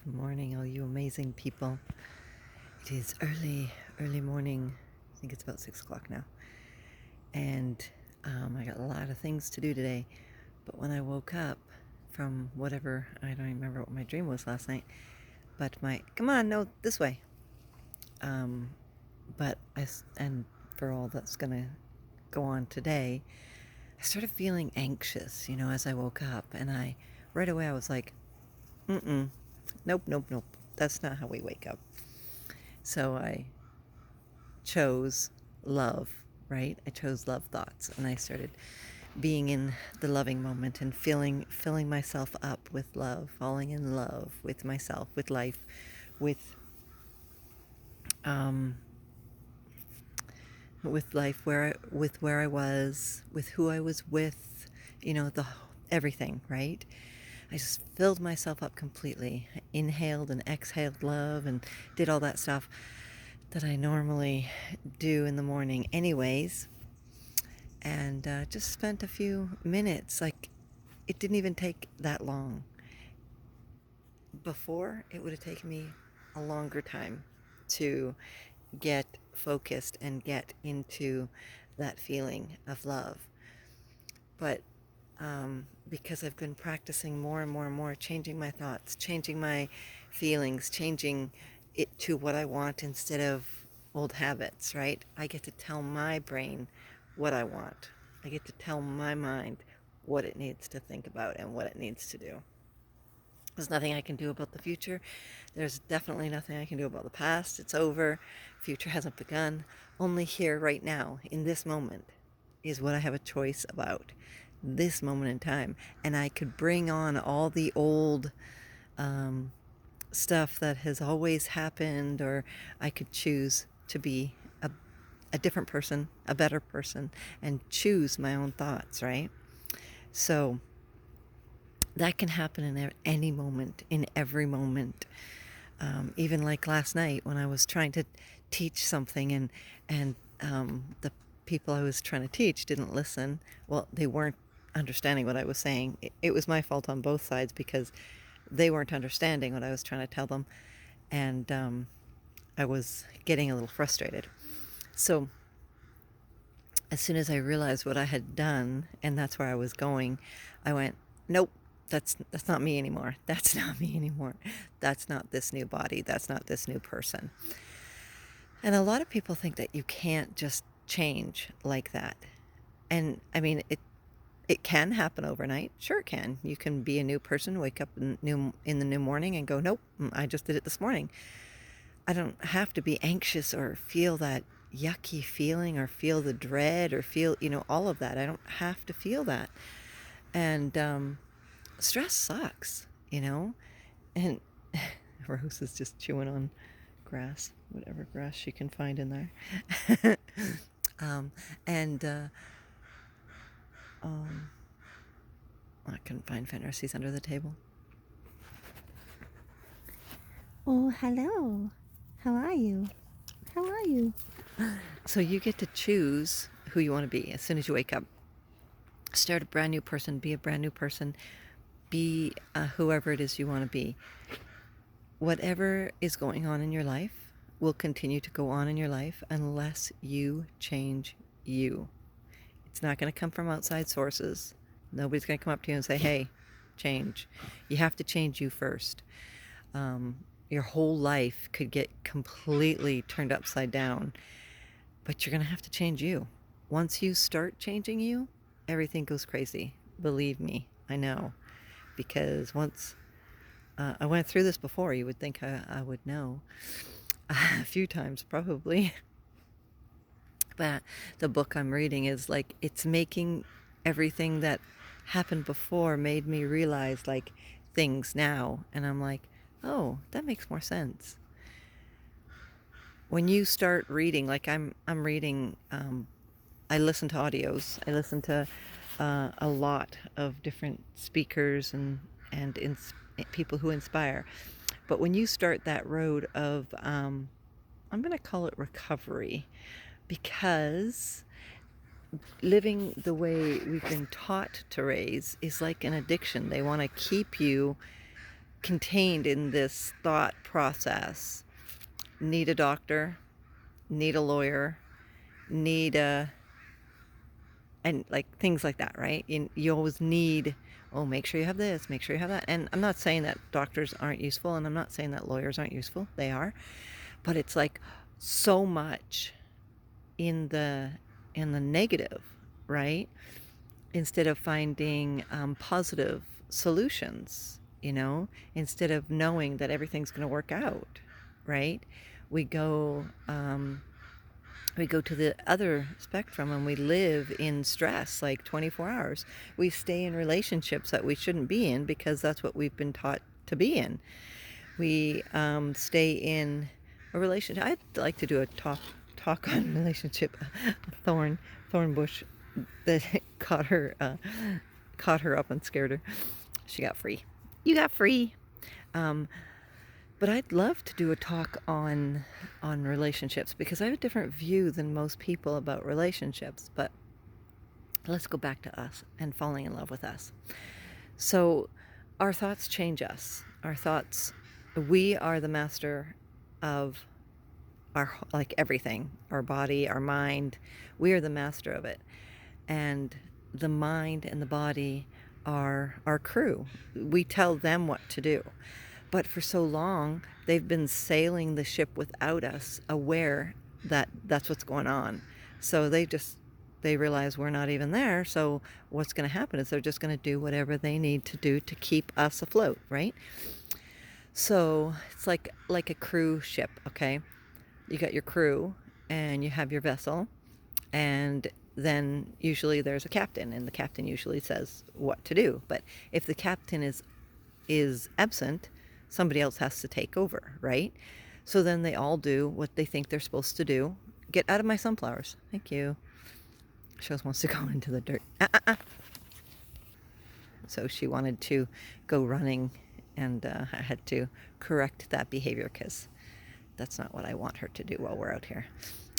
Good morning, all you amazing people. It is early morning. I think it's about 6 o'clock now. And I got a lot of things to do today. But when I woke up from whatever, I don't even remember what my dream was last night. But come on, no, this way. Um, and for all that's going to go on today, I started feeling anxious, as I woke up. And right away, I was like, nope. That's not how we wake up. So I chose love, right? I chose love thoughts, and I started being in the loving moment and filling myself up with love, falling in love with myself, with life, with um, where I was, with who I was with, the everything, right? I just filled myself up completely. I inhaled and exhaled love and did all that stuff that I normally do in the morning anyways, and just spent a few minutes. Like, it didn't even take that long. Before, it would have taken me a longer time to get focused and get into that feeling of love. But because I've been practicing more and more and more, changing my thoughts, changing my feelings, changing it to what I want instead of old habits, right? I get to tell my brain what I want. I get to tell my mind what it needs to think about and what it needs to do. There's nothing I can do about the future. There's definitely nothing I can do about the past. It's over. Future hasn't begun. Only here, right now, in this moment, is what I have a choice about. This moment in time. And I could bring on all the old stuff that has always happened, or I could choose to be a different person, a better person, and choose my own thoughts, right? So that can happen in any moment, in every moment. Even like last night when I was trying to teach something, and the people I was trying to teach didn't listen. Well, they weren't understanding what I was saying. It was my fault on both sides because they weren't understanding what I was trying to tell them, and I was getting a little frustrated. So as soon as I realized what I had done, and that's where I was going, I went, nope, that's not me anymore. That's not me anymore. That's not this new body. That's not this new person. And a lot of people think that you can't just change like that. And I mean, it can happen overnight. Sure it can. You can be a new person, wake up in the new morning and go, nope, I just did it this morning. I don't have to be anxious or feel that yucky feeling or feel the dread or feel, all of that. I don't have to feel that. And stress sucks, And Rose is just chewing on grass, whatever grass she can find in there. And I couldn't find Fenris. He's under the table. Oh, hello. How are you? How are you? So you get to choose who you want to be as soon as you wake up. Start a brand new person, be a brand new person, be whoever it is you want to be. Whatever is going on in your life will continue to go on in your life unless you change you. It's not going to come from outside sources. Nobody's going to come up to you and say, hey, change. You have to change you first. Your whole life could get completely turned upside down, but you're going to have to change you. Once you start changing you, everything goes crazy. Believe me, I know. Because once I went through this before, you would think I would know. A few times, probably. But the book I'm reading is like, it's making everything that happened before made me realize like things now. And I'm like, oh, that makes more sense. When you start reading, like I'm reading, I listen to audios. I listen to a lot of different speakers and people who inspire. But when you start that road of, I'm going to call it recovery, because living the way we've been taught to raise is like an addiction. They want to keep you contained in this thought process need a doctor, need a lawyer, need a, and like things like that, right? You always need, oh, make sure you have this, make sure you have that. And I'm not saying that doctors aren't useful, and I'm not saying that lawyers aren't useful. They are. But it's like so much in the negative, right? Instead of finding positive solutions, instead of knowing that everything's going to work out, right? We go to the other spectrum and we live in stress like 24 hours. We stay in relationships that we shouldn't be in because that's what we've been taught to be in. We stay in a relationship. I'd like to do a talk on relationship. Thorn bush that caught her up and scared her. She got free. You got free. But I'd love to do a talk on relationships because I have a different view than most people about relationships. But let's go back to us and falling in love with us. So our thoughts change us. Our thoughts, we are the master of our, like everything, our body, our mind. We are the master of it. And the mind and the body are our crew. We tell them what to do. But for so long, they've been sailing the ship without us, aware that that's what's going on. So they realize we're not even there. So what's going to happen is they're just going to do whatever they need to do to keep us afloat, right? So it's like a cruise ship, okay? You got your crew and you have your vessel, and then usually there's a captain, and the captain usually says what to do. But if the captain is absent, somebody else has to take over, right? So then they all do what they think they're supposed to do. Get out of my sunflowers. Thank you. She always wants to go into the dirt. So she wanted to go running, and I had to correct that behavior because that's not what I want her to do while we're out here.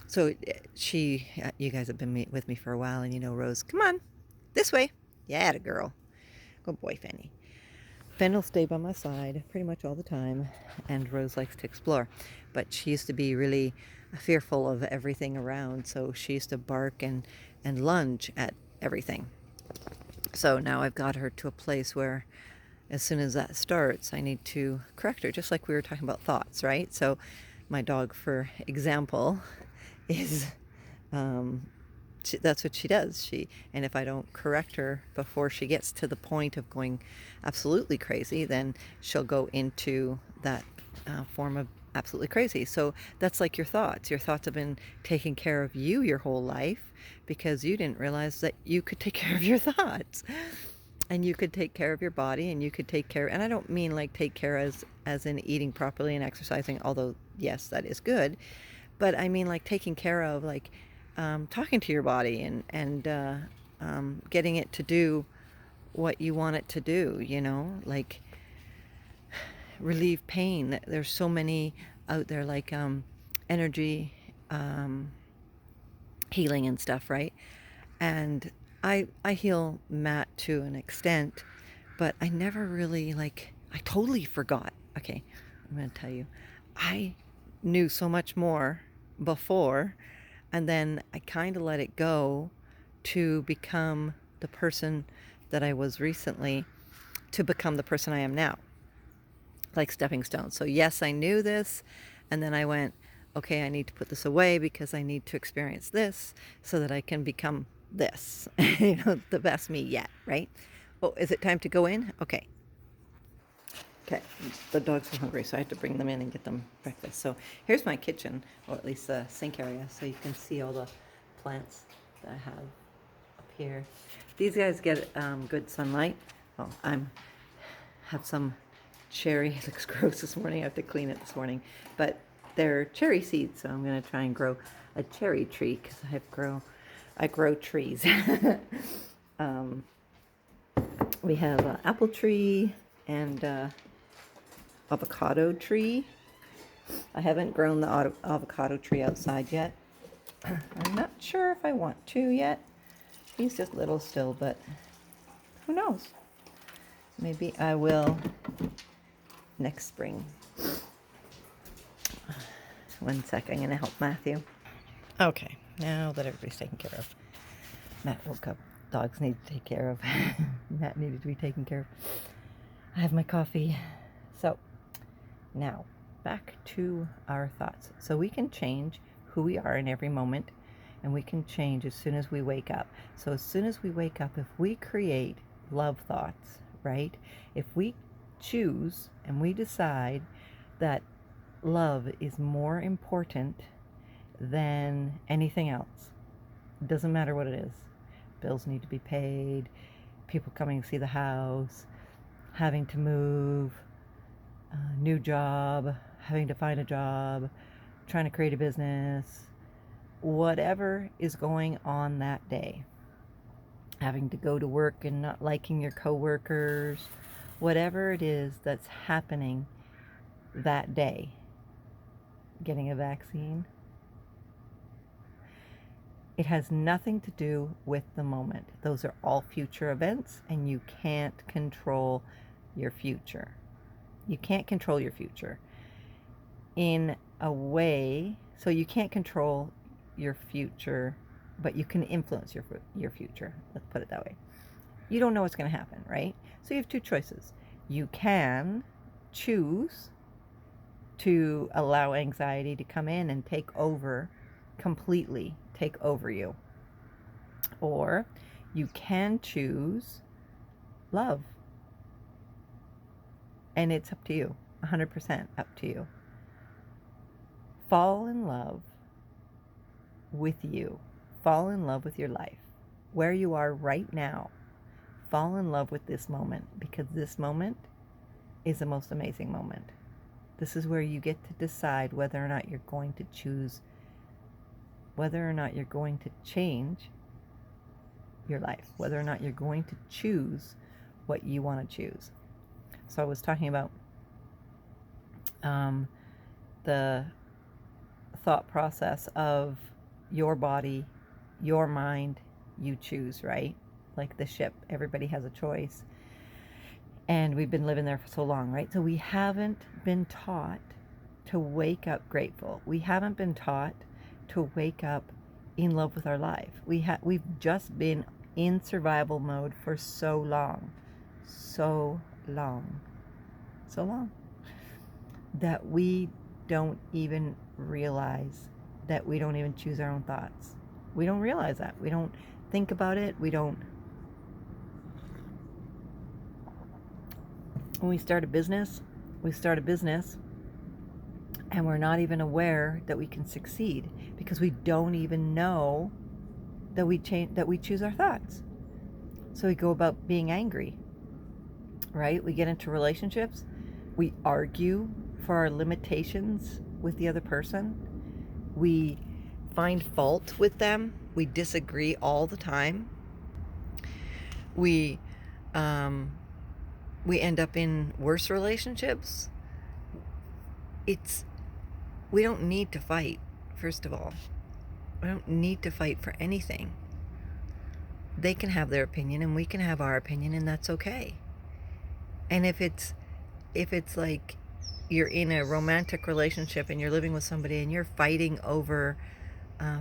So you guys have been with me for a while, and you know Rose, come on, this way. Yeah, the girl. Good boy, Fanny. Fen will stay by my side pretty much all the time, and Rose likes to explore. But she used to be really fearful of everything around, so she used to bark and lunge at everything. So now I've got her to a place where as soon as that starts, I need to correct her, just like we were talking about thoughts, right? So my dog, for example, is that's what she does. And if I don't correct her before she gets to the point of going absolutely crazy, then she'll go into that form of absolutely crazy. So that's like your thoughts. Your thoughts have been taking care of you your whole life because you didn't realize that you could take care of your thoughts. And you could take care of your body, and you could take care, and I don't mean like take care as in eating properly and exercising, although yes, that is good. But I mean like taking care of, like talking to your body and getting it to do what you want it to do, like relieve pain. There's so many out there, like energy healing and stuff, right? And I heal Matt to an extent, but I never really, I totally forgot. Okay, I'm going to tell you. I knew so much more before, and then I kind of let it go to become the person that I was recently, to become the person I am now, like stepping stones. So yes, I knew this, and then I went, okay, I need to put this away because I need to experience this so that I can become this, the best me yet, right? Oh, is it time to go in? Okay. The dogs are hungry, so I have to bring them in and get them breakfast. So here's my kitchen, or at least the sink area, so you can see all the plants that I have up here. These guys get good sunlight. Well, have some cherry. It looks gross this morning. I have to clean it this morning. But they're cherry seeds, so I'm going to try and grow a cherry tree because I grow trees. We have an apple tree and avocado tree. I haven't grown the avocado tree outside yet. I'm not sure if I want to yet. He's just little still, but who knows? Maybe I will next spring. One sec, I'm going to help Matthew. Okay, now that everybody's taken care of. Matt woke up. Dogs need to take care of. Matt needed to be taken care of. I have my coffee. So, now, back to our thoughts. So we can change who we are in every moment, and we can change as soon as we wake up. So as soon as we wake up, if we create love thoughts, right? If we choose and we decide that love is more important than anything else, it doesn't matter what it is. Bills need to be paid, people coming to see the house, having to move, new job, having to find a job, trying to create a business, whatever is going on that day, having to go to work and not liking your coworkers, whatever it is that's happening that day, getting a vaccine, it has nothing to do with the moment. Those are all future events, and you can't control your future. You can't control your future. In a way, so you can't control your future, but you can influence your future. Let's put it that way. You don't know what's going to happen, right? So you have two choices. You can choose to allow anxiety to come in and take over, completely take over you. Or you can choose love. And it's up to you, 100% up to you. Fall in love with you. Fall in love with your life. Where you are right now. Fall in love with this moment, because this moment is the most amazing moment. This is where you get to decide whether or not you're going to choose, whether or not you're going to change your life, whether or not you're going to choose what you want to choose. So I was talking about the thought process of your body, your mind, you choose, right? Like the ship, everybody has a choice. And we've been living there for so long, right? So we haven't been taught to wake up grateful. We haven't been taught to wake up in love with our life. We've just been in survival mode for so long, that we don't even realize that we don't even choose our own thoughts. We don't realize that. We don't think about it. When we start a business, and we're not even aware that we can succeed, because we don't even know that we choose our thoughts. So we go about being angry, right? We get into relationships, we argue for our limitations with the other person, we find fault with them, we disagree all the time, we end up in worse relationships. We don't need to fight, first of all. We don't need to fight for anything. They can have their opinion and we can have our opinion, and that's okay. And if it's like you're in a romantic relationship and you're living with somebody and you're fighting over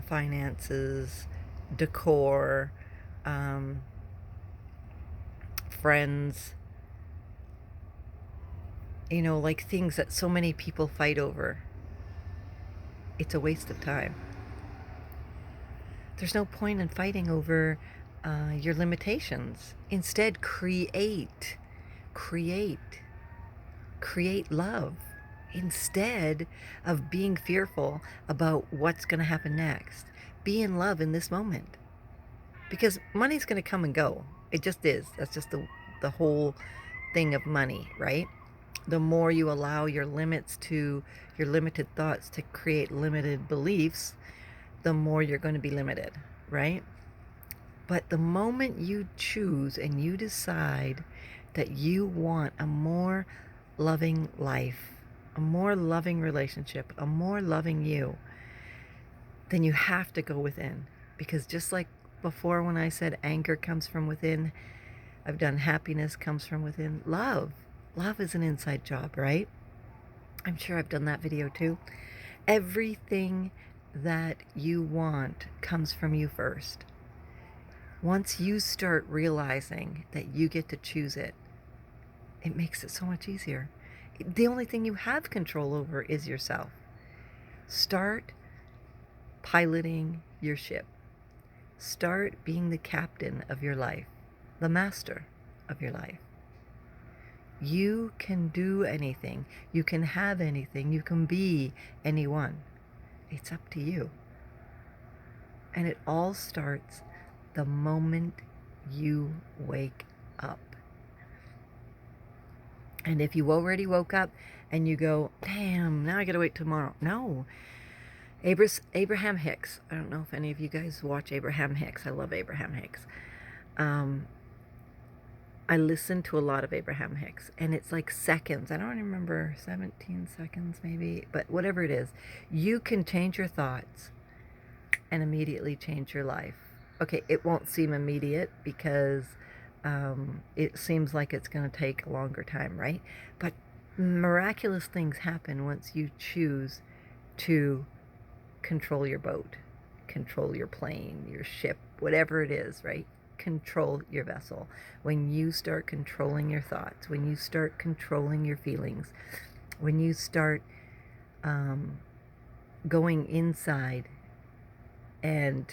finances, decor, friends, like things that so many people fight over, it's a waste of time. There's no point in fighting over your limitations. Instead, create love, instead of being fearful about what's going to happen next. Be in love in this moment, because money's going to come and go. It just is. That's just the whole thing of money, right? The more you allow your limited thoughts to create limited beliefs, the more you're going to be limited, right? But the moment you choose and you decide that you want a more loving life, a more loving relationship, a more loving you, then you have to go within. Because just like before when I said anger comes from within, I've done happiness comes from within. Love Love is an inside job, right? I'm sure I've done that video too. Everything that you want comes from you first. Once you start realizing that you get to choose it, it makes it so much easier. The only thing you have control over is yourself. Start piloting your ship. Start being the captain of your life, the master of your life. You can do anything. You can have anything. You can be anyone. It's up to you. And it all starts the moment you wake up. And if you already woke up and you go, damn, now I gotta wait tomorrow. No. Abraham Hicks. I don't know if any of you guys watch Abraham Hicks. I love Abraham Hicks. I listen to a lot of Abraham Hicks, and it's like seconds. I don't remember, 17 seconds maybe, but whatever it is, you can change your thoughts and immediately change your life. Okay, it won't seem immediate because it seems like it's going to take a longer time, right? But miraculous things happen once you choose to control your boat, control your plane, your ship, whatever it is, right? Control your vessel. When you start controlling your thoughts, when you start controlling your feelings, when you start going inside, and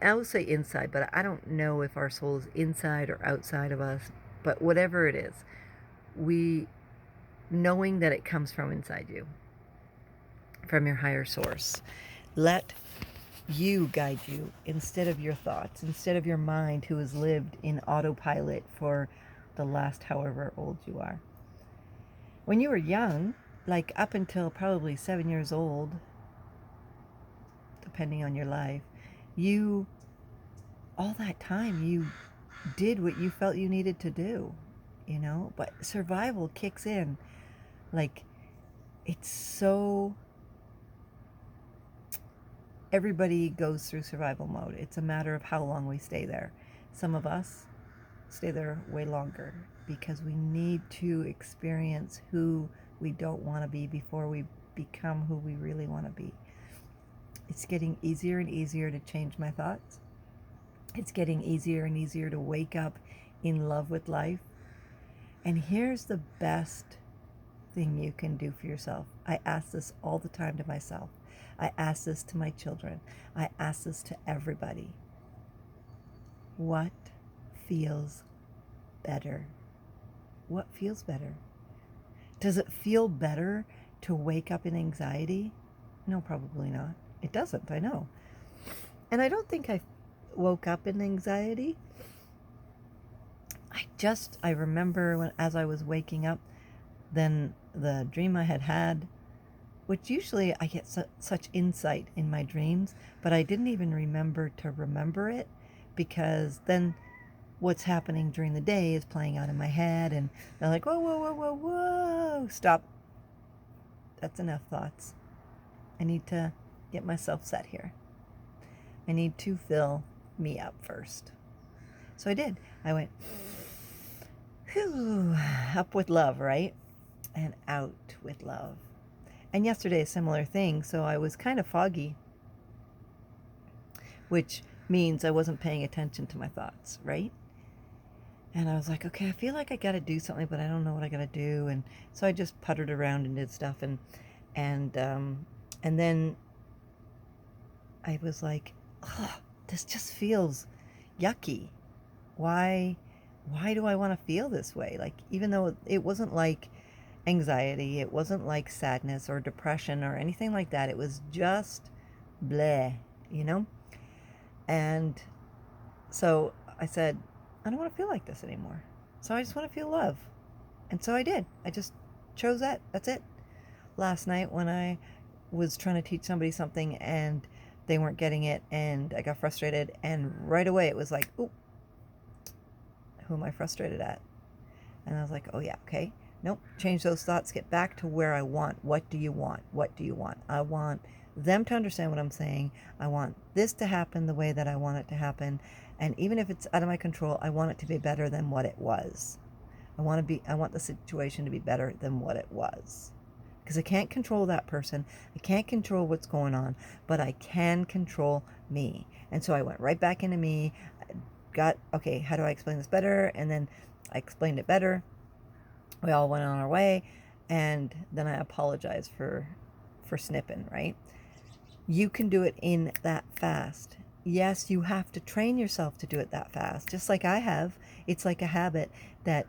I will say inside, but I don't know if our soul is inside or outside of us, but whatever it is, knowing that it comes from inside you, from your higher source. Let you guide you instead of your thoughts, instead of your mind who has lived in autopilot for the last however old you are. When you were young, like up until probably 7 years old, depending on your life, all that time you did what you felt you needed to do, but survival kicks in. Like, it's so, everybody goes through survival mode. It's a matter of how long we stay there. Some of us stay there way longer because we need to experience who we don't want to be before we become who we really want to be. It's getting easier and easier to change my thoughts. It's getting easier and easier to wake up in love with life. And here's the best thing you can do for yourself. I ask this all the time to myself. I ask this to my children. I ask this to everybody. What feels better? What feels better? Does it feel better to wake up in anxiety? No, probably not. It doesn't, I know. And I don't think I woke up in anxiety. I remember as I was waking up, then the dream I had, which usually I get such insight in my dreams, but I didn't even remember to remember it, because then what's happening during the day is playing out in my head, and they're like, whoa, whoa, whoa, whoa, whoa, stop. That's enough thoughts. I need to get myself set here. I need to fill me up first. So I did. I went, whew, up with love, right? And out with love. And yesterday, a similar thing. So I was kind of foggy, which means I wasn't paying attention to my thoughts, right? And I was like, okay, I feel like I got to do something, but I don't know what I got to do. And so I just puttered around and did stuff. And then I was like, oh, this just feels yucky. Why do I want to feel this way? Like, even though it wasn't like anxiety, it wasn't like sadness or depression or anything like that. It was just bleh, And so I said, I don't want to feel like this anymore. So I just want to feel love. And so I did. I just chose that. That's it. Last night when I was trying to teach somebody something and they weren't getting it, and I got frustrated, and right away it was like, ooh, who am I frustrated at? And I was like, oh yeah, okay. Nope, change those thoughts, get back to where I want. What do you want? What do you want? I want them to understand what I'm saying. I want this to happen the way that I want it to happen. And even if it's out of my control, I want it to be better than what it was. I want the situation to be better than what it was. Because I can't control that person. I can't control what's going on, but I can control me. And so I went right back into me. Got, okay, how do I explain this better? And then I explained it better. We all went on our way, and then I apologized for snipping, right? You can do it in that fast. Yes, you have to train yourself to do it that fast, just like I have. It's like a habit that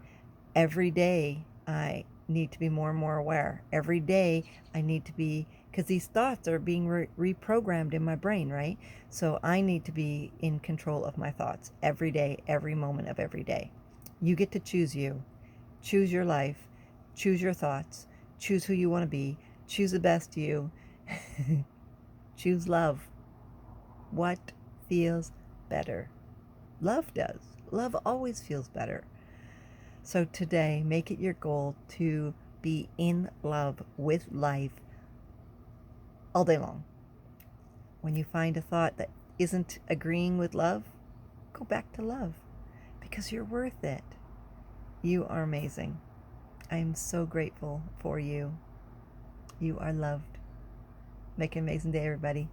every day I need to be more and more aware. Every day I need to be, because these thoughts are being reprogrammed in my brain, right? So I need to be in control of my thoughts every day, every moment of every day. You get to choose you. Choose your life. Choose your thoughts. Choose who you want to be. Choose the best you. Choose love. What feels better? Love does. Love always feels better. So today, make it your goal to be in love with life all day long. When you find a thought that isn't agreeing with love, go back to love, because you're worth it. You are amazing. I am so grateful for you. You are loved. Make an amazing day, everybody.